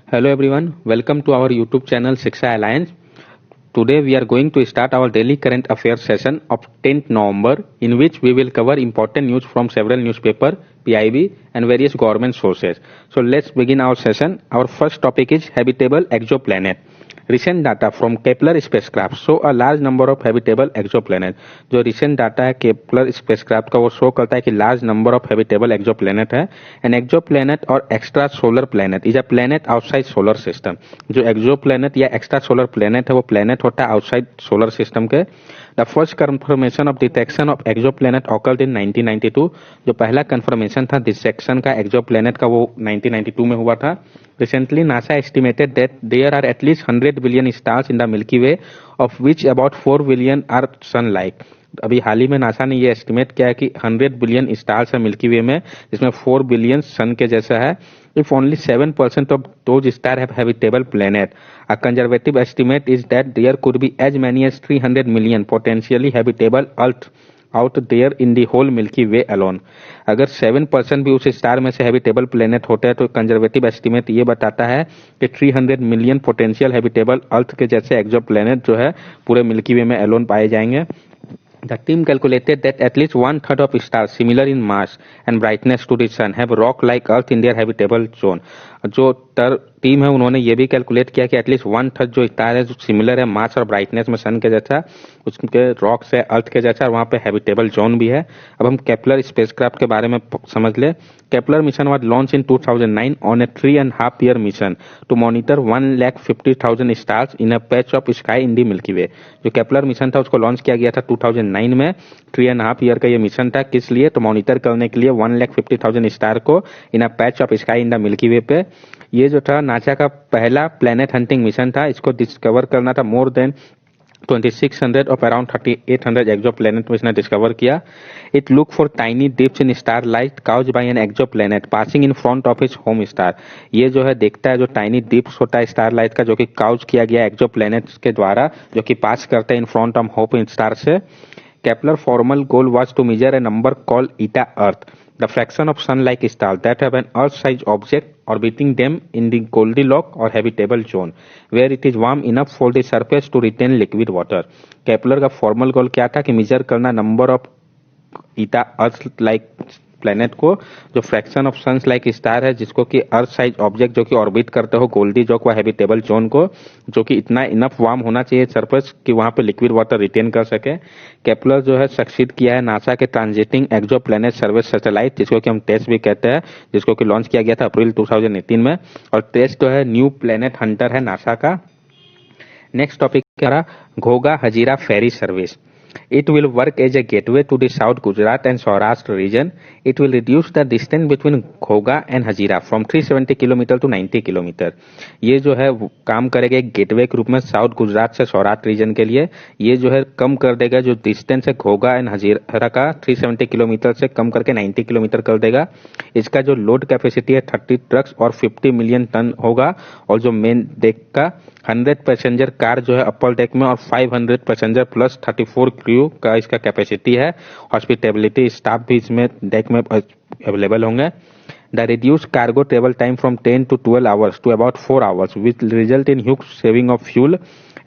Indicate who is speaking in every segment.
Speaker 1: Hello everyone, welcome to our YouTube channel Shiksha Alliance. Today we are going to start our daily current affairs session of 10th November in which we will cover important news from several newspapers, PIB and various government sources. So let's begin our session. Our first topic is habitable exoplanet. Recent data from Kepler spacecraft show a large number of habitable exoplanet. जो recent data है Kepler spacecraft का वो show करता है कि large number of habitable exoplanet है. An exoplanet or extra solar planet is a planet outside solar system. जो exoplanet या extra solar planet है वो planet होता है outside solar system के. The first confirmation of detection of exoplanet occurred in 1992. जो पहला confirmation था डिटेक्शन का exoplanet का वो 1992 में हुआ था. Recently, NASA estimated that there are at least 100 billion stars in the Milky Way, of which about 4 billion are sun-like. अभी हाल ही में नासा ने ये एस्टिमेट किया है कि 100 बिलियन स्टार्स है मिल्की वे में, जिसमें 4 बिलियन सन के जैसा है. If only 7% of those star have habitable planet. A conservative estimate is that there could be as many as 300 million potentially habitable earth out there in the whole Milky Way alone. अगर 7% भी उस star में से habitable planet होते हैं तो conservative estimate ये बताता है कि 300 मिलियन पोटेंशियल हैबिटेबल अर्थ के जैसे एक्सो प्लेनेट जो है पूरे मिल्की वे में अलोन पाए जाएंगे. The team calculated that at least 1/3 of stars similar in mass and brightness to the sun have rock-like Earth in their habitable zone. जो टीम है उन्होंने ये भी कैलकुलेट किया कि एटलीस्ट 1/3 जो स्टार है जो सिमिलर है मास और ब्राइटनेस में सन के जैसा, उसके रॉक से अर्थ के जैसा, और वहाँ पे हैबिटेबल जोन भी है. अब हम केपलर स्पेसक्राफ्ट के बारे में समझ ले. Kepler mission was launch in 2009 on a 3.5 year mission to monitor 1,50,000 stars in a patch of sky in the Milky Way. जो केपलर मिशन था उसको लॉन्च किया गया था 2009 में. 3.5 year का ये मिशन था. किस लिए? तो मॉनिटर करने के लिए 1,50,000 स्टार को in a patch of sky in the Milky Way पे. ये जो था नासा का पहला प्लेनेट हंटिंग मिशन था. इसको डिस्कवर करना था more than 2600 of around 3800 exoplanet में इसने डिस्कवर किया. It look for tiny dips in starlight caused by an exoplanet passing in front of his home star. ये जो है देखता है जो टाइनी डिप्स होता है स्टार लाइट का जो कि काउज किया गया एक्सो प्लेनेट के द्वारा जो कि पास करते हैं इन फ्रंट ऑफ होम स्टार से. Kepler formal goal was to measure a number called eta Earth, the fraction of sun-like stars that have an Earth-sized object orbiting them in the Goldilocks or habitable zone, where it is warm enough for the surface to retain liquid water. Kepler का formal goal क्या था कि measure करना number of eta Earth-like planet को जो fraction of suns like star है जिसको कि अर्थ साइज ऑब्जेक्ट जो कि ऑर्बिट करते हो गोल्डी जॉक व हैबिटेबल जोन को, जो कि इतना इनफ वार्म होना चाहिए सरफेस कि वहां पे लिक्विड वाटर रिटेन कर सके. केपलर जो है सक्सीड किया है नासा के ट्रांजिटिंग एक्सो प्लेनेट सर्विस सैटेलाइट जिसको कि हम टेस्ट भी कहते हैं, जिसको कि लॉन्च किया गया था अप्रैल 2018 में. और टेस्ट जो है न्यू प्लेनेट हंटर है नासा का. नेक्स्ट टॉपिक है Ghoga Hazira ferry service. It will work as a gateway to the South Gujarat and Saurashtra region. It will reduce the distance between Ghoga and Hazira from 370 km to 90 km. ये जो है काम करेगा एक gateway के रूप में साउथ गुजरात से सौराष्ट्र रीजन के लिए. ये जो है कम कर देगा जो डिस्टेंस है घोगा एंड हजीरा का 370 किलोमीटर से कम करके 90 किलोमीटर कर देगा. इसका जो लोड कैपेसिटी है 30 ट्रक्स और 50 मिलियन टन होगा. और जो मेन डेक का 100 पैसेंजर कार जो है अपर डेक में और 500 पैसेंजर प्लस 34 क्रू का इसका कैपेसिटी है. हॉस्पिटेबिलिटी स्टाफ भी इसमें डेक में अवेलेबल होंगे. The reduced cargo travel time from 10 to 12 hours to about 4 hours will result in huge saving of fuel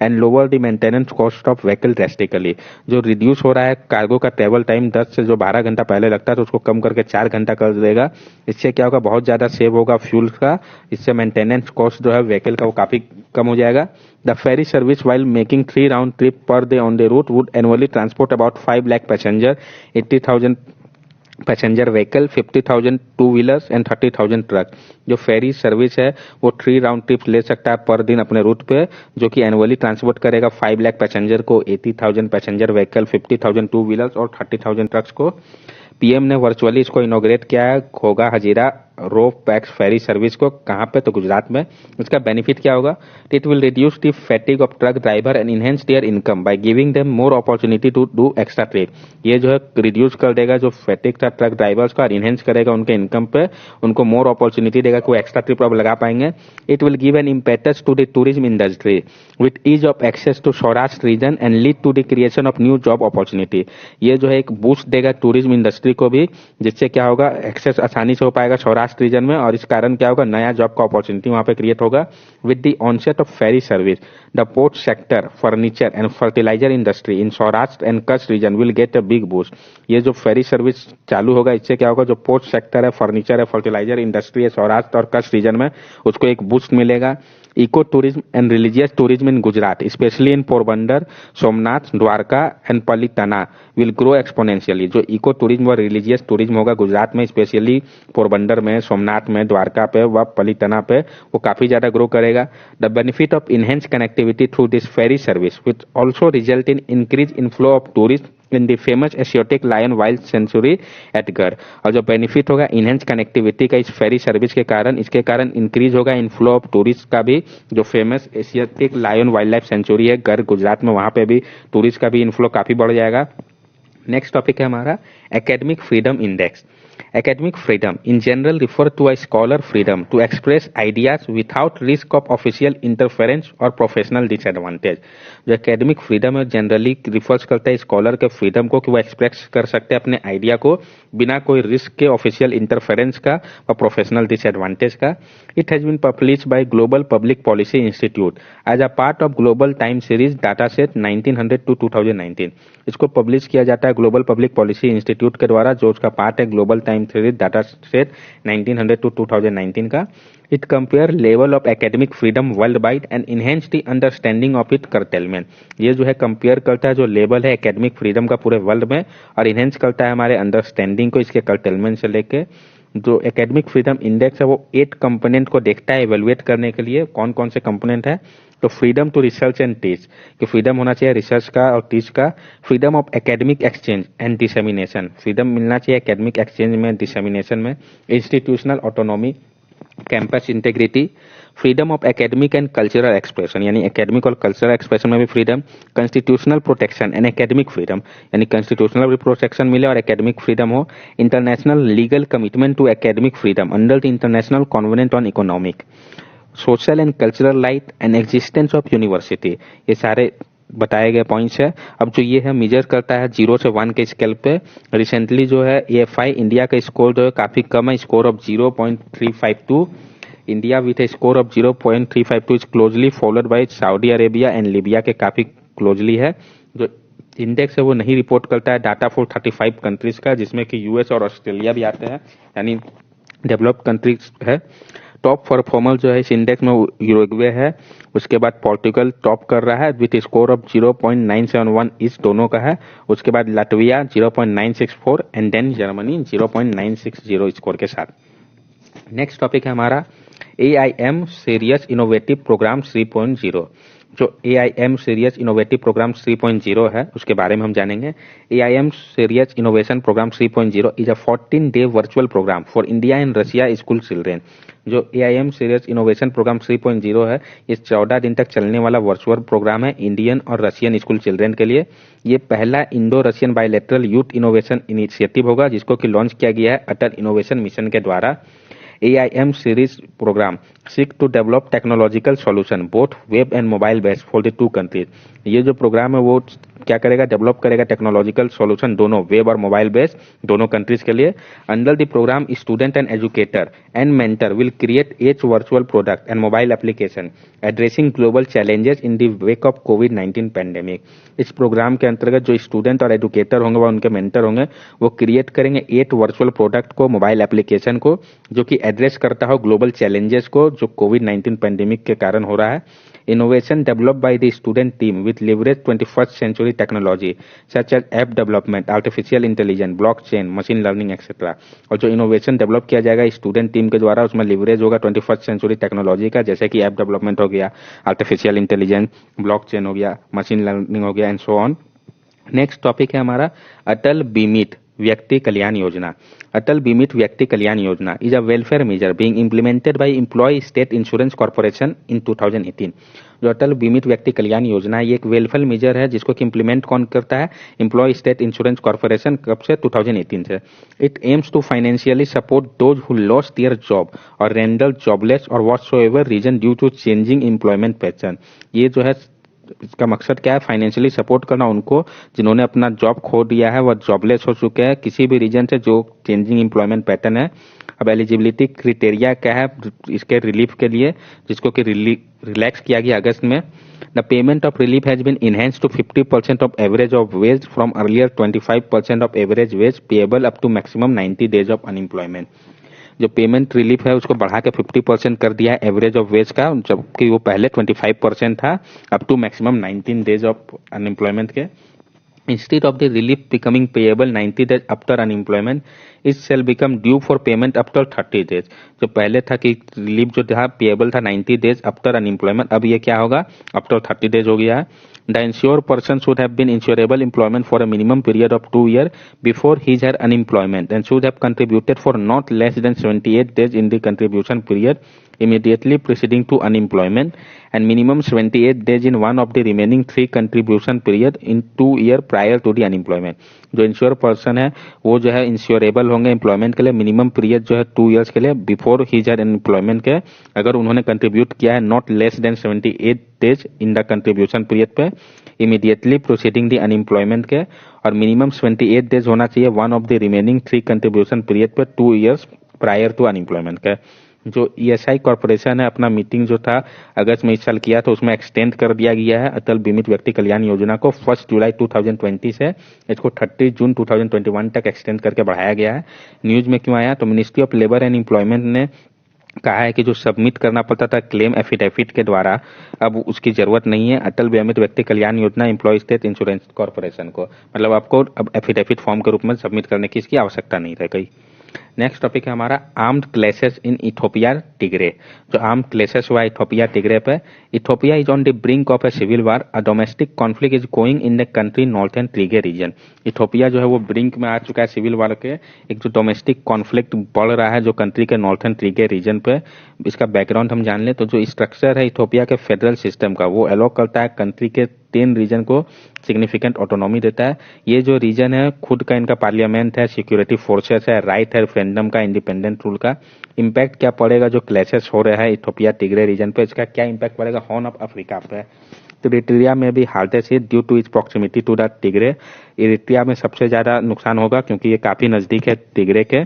Speaker 1: and lower the maintenance cost of vehicle drastically. जो reduce हो रहा है cargo का travel time 10 से जो 12 घंटा पहले लगता है तो उसको कम करके 4 घंटा कर देगा. इससे क्या होगा, बहुत ज्यादा सेव होगा फ्यूल का. इससे मेंटेनेंस कॉस्ट जो है व्हीकल का वो काफी कम हो जाएगा. The ferry service while making 3 round trip per day on the route would annually transport about 5 lakh passenger, 80,000 passenger vehicle, 50,000 two wheelers and 30,000 truck. जो फेरी सर्विस है वो 3 राउंड ट्रिप ले सकता है पर दिन अपने रूट पे, जो कि एनुअली ट्रांसपोर्ट करेगा 5 लाख पैसेंजर को, 80,000 पैसेंजर व्हीकल, 50,000 टू व्हीलर्स और 30,000 ट्रक्स को. पीएम ने वर्चुअली इसको इनोग्रेट किया है Ghoga Hazira ro pax ferry service को. कहाँ पे? तो गुजरात में. इसका बेनिफिट क्या होगा? It will reduce the fatigue of truck driver and enhance their income by giving them more opportunity to do extra trip. ये जो है रिड्यूस कर देगा जो फैटिग था ट्रक ड्राइवर्स का और इनहेंस करेगा उनके इनकम पे, उनको मोर अपॉर्चुनिटी देगा कोई एक्स्ट्रा ट्रिप अब लगा पाएंगे. It will give an impetus to the tourism industry with ease of access to Saurashtra region and lead to the creation of new job opportunity. ये जो है एक बूस्ट देगा टूरिज्म इंडस्ट्री को भी, जिससे क्या होगा एक्सेस आसानी से हो पाएगा सौराष्ट्र सौराष्ट्र रीजन में, और इस कारण क्या होगा, नया जॉब का अपॉर्चुनिटी वहां पे क्रिएट होगा। With the onset of ferry service the port sector, furniture and fertiliser industry in Saurashtra and Kutch region will get a big boost. ये जो फेरी सर्विस चालू होगा, इससे क्या होगा, जो पोर्ट सेक्टर है, फर्नीचर है, फर्टिलाइजर इंडस्ट्री है सौराष्ट्र और कच्छ रीजन में, उसको एक बूस्ट मिलेगा। Eco tourism and religious tourism in Gujarat, especially in Porbandar, Somnath, Dwarka and Palitana will grow exponentially. जो इको टूरिज्म और रिलीजियस टूरिज्म होगा गुजरात में, स्पेशली पोरबंदर में, सोमनाथ में, द्वारका पे व पलितना पे, वो काफी ज्यादा ग्रो करेगा। The benefit of enhance connectivity through this ferry service which also result in increase inflow of tourist in the famous Asiatic lion wild sanctuary at Gir. और जो बेनिफिट होगा इनहेंस कनेक्टिविटी का इस फेरी सर्विस के कारण, इसके कारण इंक्रीज होगा इनफ्लो ऑफ टूरिस्ट का भी। जो famous Asiatic lion wildlife sanctuary है गर गुजरात में, वहां पे भी टूरिस्ट का भी इनफ्लो काफी बढ़ जाएगा। नेक्स्ट टॉपिक है हमारा academic freedom index. Academic freedom in general refer to a scholar freedom to express ideas without risk of official interference or professional disadvantage। जो एकेडमिक फ्रीडम है जनरली रिफर्स करता है स्कॉलर के फ्रीडम को, कि वो एक्सप्रेस कर सकते हैं अपने आइडिया को बिना कोई रिस्क के, ऑफिशियल इंटरफेरेंस का और प्रोफेशनल डिसएडवांटेज का। It has been published by global public policy institute as a part of global time series data set 1900 to 2019। इसको पब्लिश किया जाता है ग्लोबल पब्लिक पॉलिसी इंस्टीट्यूट के द्वारा, जो उसका पार्ट है global time series data set 1900 to 2019 का। It compare level of academic freedom worldwide and enhance the understanding of it curtailment. ये जो है कंपेयर करता है जो लेवल है एकेडमिक फ्रीडम का पूरे वर्ल्ड में, और इनहेंस करता है हमारे अंडरस्टैंडिंग को इसके करटेलमेंट से लेके। जो एकेडमिक फ्रीडम इंडेक्स है वो 8 कंपोनेंट को देखता है एवेलुएट करने के लिए। कौन कौन से कंपोनेंट है, तो freedom to research and teach, कि फ्रीडम होना चाहिए रिसर्च का और टीच का। Freedom of academic exchange and dissemination, freedom मिलना चाहिए एकेडमिक एक्सचेंज में, डिसेमिनेशन में। Institutional autonomy, campus integrity, freedom of academic and cultural expression, यानी एकेडमिक और कल्चरल एक्सप्रेशन में भी freedom. Constitutional protection and academic freedom, यानी कॉन्स्टिट्यूशनल भी प्रोटेक्शन मिले और एकेडमिक फ्रीडम हो। International legal commitment to academic freedom under the international covenant on economic, social and cultural rights and existence of university. ये सारे बताए गए पॉइंट्स है। अब जो ये है मेजर करता है 0 से 1 के स्केल पे। रिसेंटली जो है EFI इंडिया का स्कोर जो है काफी कम है, score of 0.352। India with A score of 0.352 is closely followed by Saudi Arabia and Libya के काफी क्लोजली है। जो इंडेक्स है वो नहीं रिपोर्ट करता है डाटा फॉर 35 कंट्रीज का, जिसमें कि US और ऑस्ट्रेलिया भी आते हैं, यानी डेवलप्ड कंट्रीज है। टॉप परफॉर्मर जो है इस इंडेक्स में यूरुग्वे है, उसके बाद पोर्टुगल टॉप कर रहा है विथ स्कोर ऑफ 0.971 इस दोनों का है। उसके बाद Latvia 0.964 and then Germany 0.960 score के साथ। नेक्स्ट टॉपिक है हमारा AIM सीरियस इनोवेटिव प्रोग्राम 3.0। जो AIM सीरियस इनोवेटिव प्रोग्राम 3.0 है उसके बारे में हम जानेंगे। AIM Sirius innovation programme 3.0 is a 14-day virtual program for India and Russia school children. जो AIM सीरियस इनोवेशन प्रोग्राम 3.0 है, ये 14 दिन तक चलने वाला वर्चुअल प्रोग्राम है इंडियन और रशियन स्कूल चिल्ड्रेन के लिए। ये पहला Indo Russian bilateral youth innovation initiative होगा, जिसको कि लॉन्च किया गया है अटल इनोवेशन मिशन के द्वारा। AIM series program seek to develop technological solution both web and mobile based for the two countries। ये जो प्रोग्राम है वो क्या करेगा, डेवलप करेगा टेक्नोलॉजिकल सॉल्यूशन दोनों वेब और मोबाइल बेस्ड दोनों कंट्रीज के लिए। Under the program student and educator and mentor will create each virtual product and mobile application addressing global challenges in the wake of कोविड-19 पैंडेमिक। इस program के अंतर्गत जो स्टूडेंट और एजुकेटर होंगे व उनके मेंटर होंगे वो क्रिएट करेंगे 8 वर्चुअल प्रोडक्ट को, मोबाइल एप्लीकेशन को, जो कि एड्रेस करता हो ग्लोबल चैलेंजेस को जो कोविड-19 पैंडेमिक के कारण हो रहा है। Innovation developed by the student team with leverage 21st century technology such as app development, artificial intelligence, blockchain, machine learning etc। और जो इनोवेशन डेवलप किया जाएगा स्टूडेंट टीम के द्वारा उसमें लिवरेज होगा 21st सेंचुरी टेक्नोलॉजी का, जैसे कि ऐप डेवलपमेंट हो गया, आर्टिफिशियल इंटेलिजेंस, ब्लॉकचेन हो गया, मशीन लर्निंग हो गया and so on. Next topic है हमारा अटल बीमित व्यक्ति कल्याण योजना। अटल बीमित Vyakti Kalyan Yojana is a welfare measure being implemented by employ state insurance corporation in 2018। जो अटल बीमित व्यक्ति कल्याण योजना है ये एक वेलफेयर मेजर है जिसको कि इम्प्लीमेंट कौन करता है, एम्प्लॉय स्टेट इंश्योरेंस कॉर्पोरेशन। कब से, 2018 से। It aims to financially support those who lost their job और रेंडर जॉबलेस और whatsoever reason due to changing employment pattern. ये जो है इसका मकसद क्या है, फाइनेंशियली सपोर्ट करना उनको जिन्होंने अपना जॉब खो दिया है, वह जॉबलेस हो चुके हैं किसी भी रीजन से, जो चेंजिंग एम्प्लॉयमेंट पैटर्न है। अब एलिजिबिलिटी क्राइटेरिया क्या है इसके रिलीफ के लिए, जिसको कि रिलैक्स किया गया अगस्त में। The payment of relief has been enhanced to 50% of average of wage from earlier 25% of average wage payable up to maximum 90 days of unemployment. जो पेमेंट रिलीफ है उसको बढ़ा के 50% कर दिया है एवरेज ऑफ वेज का, जबकि वो पहले 25% था, up to maximum 19 days of unemployment के। Instead of the relief becoming payable 90 days after unemployment, it shall become due for payment after 30 days। जो पहले था कि रिलीफ जो था पेएबल था 90 डेज आफ्टर अनएम्प्लॉयमेंट, अब ये क्या होगा आफ्टर 30 डेज हो गया है। The insured person should have been insurable employment for a minimum period of 2 years before his her unemployment and should have contributed for not less than 78 days in the contribution period immediately preceding to unemployment and minimum 78 days in one of the remaining 3 contribution period in 2 years prior to the unemployment। जो ensure person है वो जो है insurable होंगे employment के लिए minimum period जो है 2 इयर्स के लिए बिफोर हिज हर एम्प्लॉयमेंट के, अगर उन्होंने कंट्रीब्यूट किया है not less than 78 days in the contribution period पे इमीडिएटली प्रोसीडिंग द अनएम्प्लॉयमेंट के, और मिनिमम 78 डेज होना चाहिए one of the remaining 3 contribution period पे 2 इयर्स प्रायर टू अनएम्प्लॉयमेंट के। जो ईएसआई कॉर्पोरेशन है अपना मीटिंग जो था अगस्त में इस साल किया तो उसमें एक्सटेंड कर दिया गया है अटल बीमित व्यक्ति कल्याण योजना को 1 जुलाई 2020 से इसको 30 जून 2021 तक एक्सटेंड करके बढ़ाया गया है। न्यूज में क्यों आया, तो ministry of labour and employment ने कहा है कि जो सबमिट करना पड़ता था क्लेम एफिडेविट के द्वारा अब उसकी जरूरत नहीं है अटल बीमित व्यक्ति कल्याण योजना एम्प्लॉय स्टेट इंश्योरेंस कॉर्पोरेशन को, मतलब आपको अब एफिडेविट फॉर्म के रूप में सबमिट करने की इसकी आवश्यकता नहीं रह गई। नेक्स्ट टॉपिक है हमारा armed clashes in Ethiopia Tigray. जो आर्म्ड क्लैशेस हुआ इथोपिया टिग्रे पे, Ethiopia is on the brink of a civil war, a domestic conflict is going in the country northern Tigray region. Ethiopia जो है वो brink में आ चुका है civil वार के, एक जो डोमेस्टिक कॉन्फ्लिक्ट बढ़ रहा है जो कंट्री के नॉर्थर्न टिग्रे रीजन पे। इसका बैकग्राउंड हम जान ले तो जो स्ट्रक्चर है इथोपिया के फेडरल सिस्टम का वो अलाउ करता है कंट्री के 10 रीजन को सिग्निफिकेंट ऑटोनॉमी देता है। ये जो रीजन है खुद का इनका पार्लियामेंट है, सिक्योरिटी फोर्सेस है, राइट है रेफरेंडम का, इंडिपेंडेंट रूल का। इम्पैक्ट क्या पड़ेगा जो क्लैशेस हो रहा है इथोपिया टिग्रे रीजन पे, इसका क्या इम्पैक्ट पड़ेगा हॉर्न ऑफ अफ्रीका पे। तो इरिट्रिया में भी hardest hit due to its proximity to the Tigray. Eritrea में सबसे ज्यादा नुकसान होगा क्योंकि ये काफी नजदीक है टिग्रे के।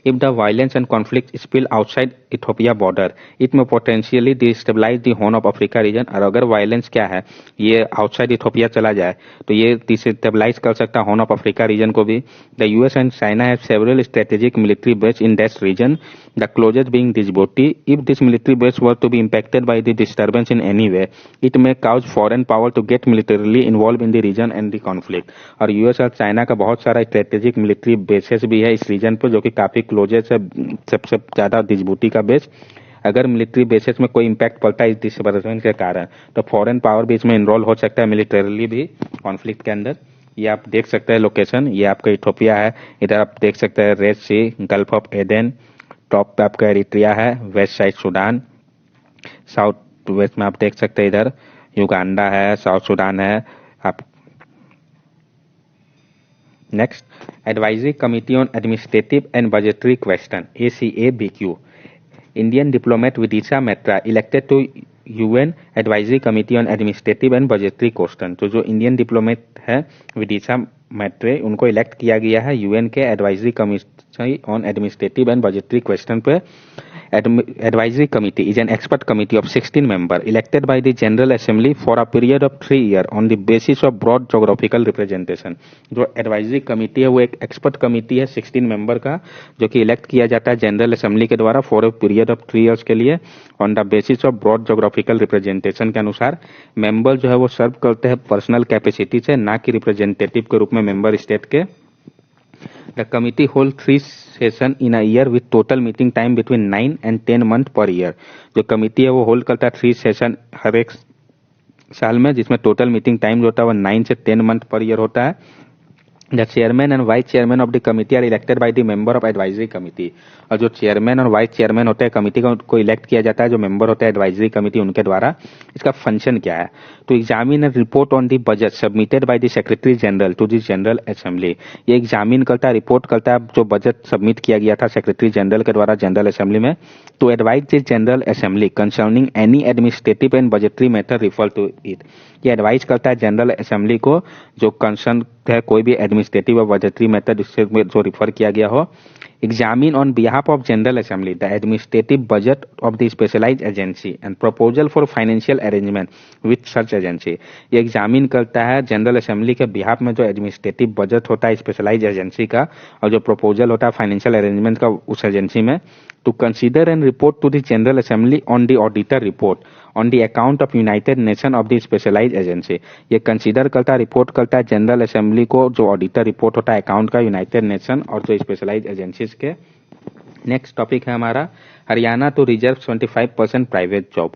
Speaker 1: If the violence and conflict spill outside Ethiopia border, it may potentially destabilize the Horn of Africa region। और अगर वायलेंस क्या है ये आउटसाइड इथोपिया चला जाए तो ये डिस्टेबलाइज कर सकता है हॉर्न ऑफ अफ्रीका रीजन को भी। The US and China have several strategic military base in that region, the closest being Djibouti। If this military base were to be impacted by the disturbance in any way, it may cause foreign power to get militarily involved in the region and the conflict। और US और China का बहुत सारा strategic military bases भी है इस reason पर जो कि काफी क्लोजेस्ट है, सबसे ज्यादा Djibouti का बेस। अगर मिलिट्री बेसिस में कोई इम्पैक्ट पड़ता है इस डिस्टर्बेंस के कारण तो फॉरेन पावर भी इसमें इन्वॉल्व हो सकता है मिलिटरीली भी कॉन्फ्लिक्ट के अंदर। ये आप देख सकते हैं लोकेशन, ये आपका इथोपिया है, इधर आप देख सकते हैं Red Sea, Gulf of Aden, top पे आपका एरिट्रिया है, west side Sudan, south west में आप देख सकते हैं इधर युगांडा है, साउथ सूडान है। आप next advisory committee on administrative and budgetary question ACABQ। Indian diplomat Vidisha Matra elected to UN Advisory Committee on Administrative and Budgetary Question। तो जो इंडियन डिप्लोमेट है विदिशा मैत्रे उनको इलेक्ट किया गया है यूएन के advisory committee on administrative and budgetary question पे। Advisory committee is an expert committee of 16 members elected by the General Assembly for a period of 3 years on the basis of broad geographical representation। जो advisory committee है वो एक expert committee है 16 member का जो कि elect किया जाता है जनरल असेंबली के द्वारा for a period of 3 years के लिए on the basis of broad geographical representation के अनुसार। मेंबर जो है वो सर्व करते हैं पर्सनल कैपेसिटी से, ना कि रिप्रेजेंटेटिव के रूप में मेंबर स्टेट के। The committee holds 3 sessions in a year with total meeting time between 9 and 10 months per year। जो कमिटी है वो होल्ड करता है 3 सेशन हर एक साल में जिसमें टोटल मीटिंग टाइम जो होता है वो 9 से 10 मंथ पर ईयर होता है। The chairman and vice chairman of the committee are elected by the member of advisory committee। और जो चेयरमैन और वाइस चेयरमैन होते हैं कमिटी को इलेक्ट किया जाता है जो मेंबर होता है एडवाइजरी कमिटी उनके द्वारा। इसका फंक्शन क्या है तो examine and report on the budget submitted by the Secretary General to the General Assembly. ये एग्जामिन करता है, रिपोर्ट करता है जो बजट सबमिट किया गया था सेक्रेटरी जनरल के द्वारा जनरल असेंबली में। To advise the General Assembly concerning any administrative and budgetary matter refer to it. ये एडवाइज करता है जनरल असेंबली को जो कंसर्न है कोई भी एडमिनिस्ट्रेटिव और बजटरी मैटर जिससे जो रिफर किया गया हो। examine on behalf of General Assembly the administrative budget of the specialized agency and proposal for financial arrangement with such agency। ये एग्जामिन करता है जनरल असेंबली के बिहाफ में जो एडमिनिस्ट्रेटिव बजट होता है स्पेशलाइज एजेंसी का और जो प्रपोजल होता है फाइनेंशियल अरेंजमेंट का उस एजेंसी में। To consider and report to the General Assembly on the auditor report on the account of United Nation of the specialise agency. ये कंसीडर करता है, रिपोर्ट करता है जनरल असेंबली को जो ऑडिटर रिपोर्ट होता है अकाउंट का यूनाइटेड नेशन और जो स्पेशलाइज एजेंसीज के। नेक्स्ट टॉपिक है हमारा Haryana to reserve 25% private job.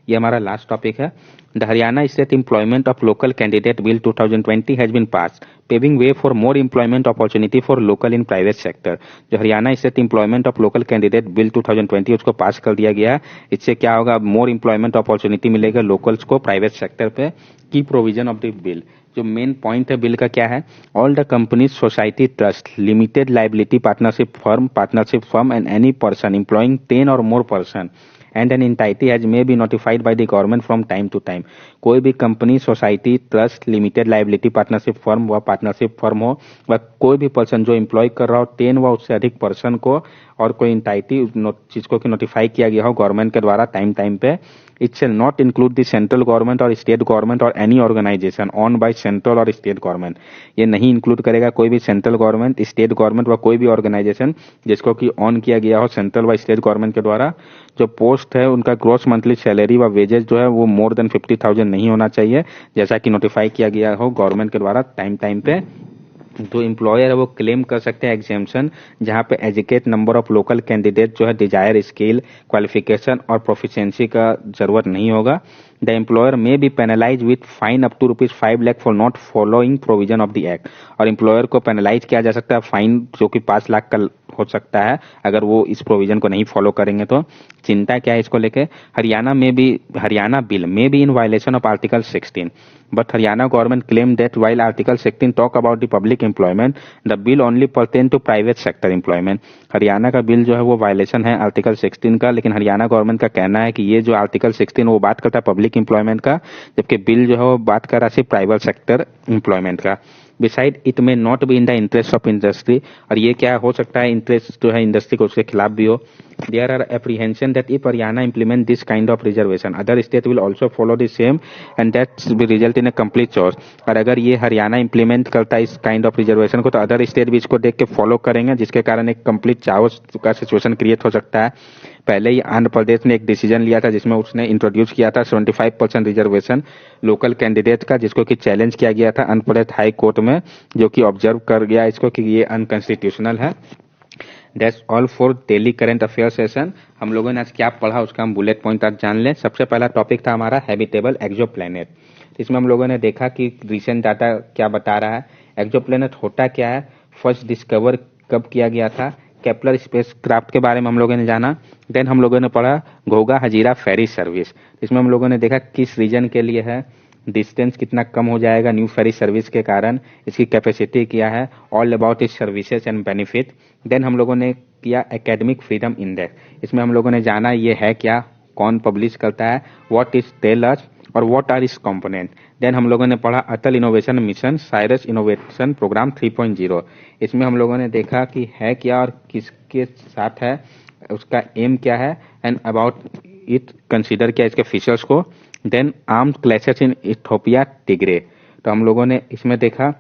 Speaker 1: ये हमारा लास्ट टॉपिक है। The Haryana state employment of local candidate bill 2020 has been passed paving way for more employment opportunity for local in private sector. जो Haryana state employment of local candidate bill 2020 उसको पास कर दिया गया है। इससे क्या होगा, मोर एम्प्लॉयमेंट अपॉर्चुनिटी मिलेगा लोकल्स को प्राइवेट सेक्टर पे। की प्रोविजन ऑफ द बिल, जो मेन पॉइंट है बिल का क्या है, all the companies society trust limited liability partnership firm and any person employing 10 और more person and an entity has may be notified by the government from time to time। कोई भी company society trust limited liability partnership firm व partnership firm हो व कोई भी person जो employ कर रहा हो 10 व उससे अधिक पर्सन को और कोई एंटाइटी चीज को नोटिफाई किया गया हो गवर्नमेंट के द्वारा टाइम पे। It shall not include the central government और स्टेट गवर्नमेंट और any organisation on by central और स्टेट गवर्नमेंट। ये नहीं इंक्लूड करेगा कोई भी सेंट्रल गवर्नमेंट, स्टेट गवर्नमेंट व कोई भी ऑर्गेनाइजेशन जिसको कि ऑन किया गया हो सेंट्रल व स्टेट गवर्नमेंट के द्वारा। जो पोस्ट है उनका ग्रॉस मंथली सैलरी व वेजेस जो है वो मोर देन 50,000 नहीं होना चाहिए, जैसा कि नोटिफाई किया गया हो गवर्नमेंट के द्वारा टाइम पे। जो एम्प्लॉयर है वो क्लेम कर सकते हैं एग्जेम्पशन जहां पे educate number of local candidate जो है डिजायर स्किल क्वालिफिकेशन और प्रोफिशिएंसी का जरूरत नहीं होगा। The employer may be penalise with fine up to ₹5 lakh for not following provision of the act. और एम्प्लॉयर को पेनलाइज किया जा सकता है फाइन जो कि 5 लाख का हो सकता है अगर वो इस प्रोविजन को नहीं फॉलो करेंगे तो। चिंता क्या है इसको लेके, Haryana bill may be in violation of article 16 but Haryana government claimed that while Article 16 talk about the public employment, the bill only pertain to private sector employment। Haryana का बिल जो है वो वायलेशन है आर्टिकल 16 का, लेकिन हरियाणा गवर्नमेंट का कहना है कि ये जो आर्टिकल 16 वो बात करता है पब्लिक एम्प्लॉयमेंट का, जबकि बिल जो है वो बात कर रहा है सिर्फ प्राइवेट सेक्टर एम्प्लॉयमेंट का। Beside it may not be in the interest of industry, और ये क्या हो सकता है इंटरेस्ट जो है इंडस्ट्री को उसके खिलाफ भी हो। There are apprehension that if Haryana implement this kind of reservation, other state will also follow the same and that will result in a complete chaos। और अगर ये हरियाणा इंप्लीमेंट करता है इस काइंड ऑफ रिजर्वेशन को तो अदर स्टेट भी इसको देख के फॉलो करेंगे, जिसके कारण एक कंप्लीट चाओस का सिचुएशन क्रिएट हो सकता है। पहले ही आंध्र प्रदेश ने एक डिसीजन लिया था जिसमें उसने इंट्रोड्यूस किया था 75% रिजर्वेशन लोकल कैंडिडेट का, जिसको कि चैलेंज किया गया था आंध्र प्रदेश हाई कोर्ट में, जो कि ऑब्जर्व कर गया इसको कि ये अनकॉन्स्टिट्यूशनल है। That's all for daily current affair session. हम लोगों ने आज क्या पढ़ा उसका हम बुलेट पॉइंट आज जान लें। सबसे पहला टॉपिक था हमारा हैबिटेबल एक्सोप्लैनेट। इसमें हम लोगों ने देखा कि रिसेंट डाटा क्या बता रहा है, एक्सोप्लैनेट होता क्या है, फर्स्ट डिस्कवर कब किया गया था, केपलर स्पेसक्राफ्ट के बारे में हम लोगों ने जाना। देन हम लोगों ने पढ़ा घोगा हजीरा फेरी सर्विस। इसमें हम लोगों ने देखा किस रीजन के लिए है, डिस्टेंस कितना कम हो जाएगा न्यू फेरी सर्विस के कारण, इसकी कैपेसिटी क्या है, ऑल अबाउट इस सर्विसेज एंड बेनिफिट। देन हम लोगों ने किया एकेडमिक फ्रीडम इंडेक्स। इसमें हम लोगों ने जाना ये है क्या, कौन पब्लिश करता है, व्हाट इज टेल अस और what are its component. Then हम लोगों ने पढ़ा अटल इनोवेशन मिशन साइरस इनोवेशन प्रोग्राम 3.0। इसमें हम लोगों ने देखा कि है क्या और किसके साथ है, उसका एम क्या है एंड अबाउट इट कंसीडर किया इसके फीचर्स को। Then armed clashes in Ethiopia Tigray, तो हम लोगों ने इसमें देखा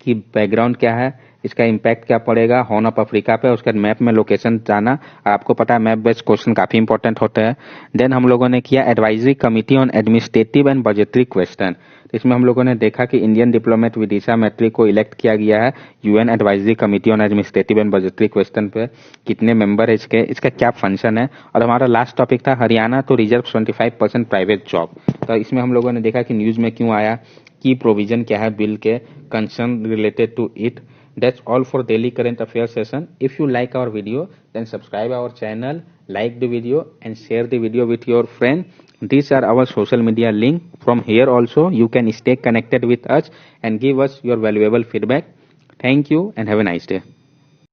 Speaker 1: कि बैकग्राउंड क्या है, इसका इम्पैक्ट क्या पड़ेगा हॉर्न ऑफ अफ्रीका पे, उसके मैप में लोकेशन जाना। आपको पता है मैप बेस्ड क्वेश्चन काफी इंपॉर्टेंट होते हैं। देन हम लोगों ने किया advisory committee on administrative and budgetary question. इसमें हम लोगों ने देखा कि इंडियन डिप्लोमेट विदिशा मैत्री को इलेक्ट किया गया है UN advisory committee on administrative and budgetary question पे। कितने मेंबर है इसका क्या फंक्शन है। और हमारा लास्ट टॉपिक था हरियाणा तो रिजर्व 25% प्राइवेट जॉब। तो इसमें हम लोगों ने देखा कि न्यूज में क्यों आया, की प्रोविजन क्या है बिल के, concern related to it. That's all for daily current affairs session. If you like our video, then subscribe our channel, like the video and share the video with your friend. These are our social media link. From here also, you can stay connected with us and give us your valuable feedback. Thank you and have a nice day.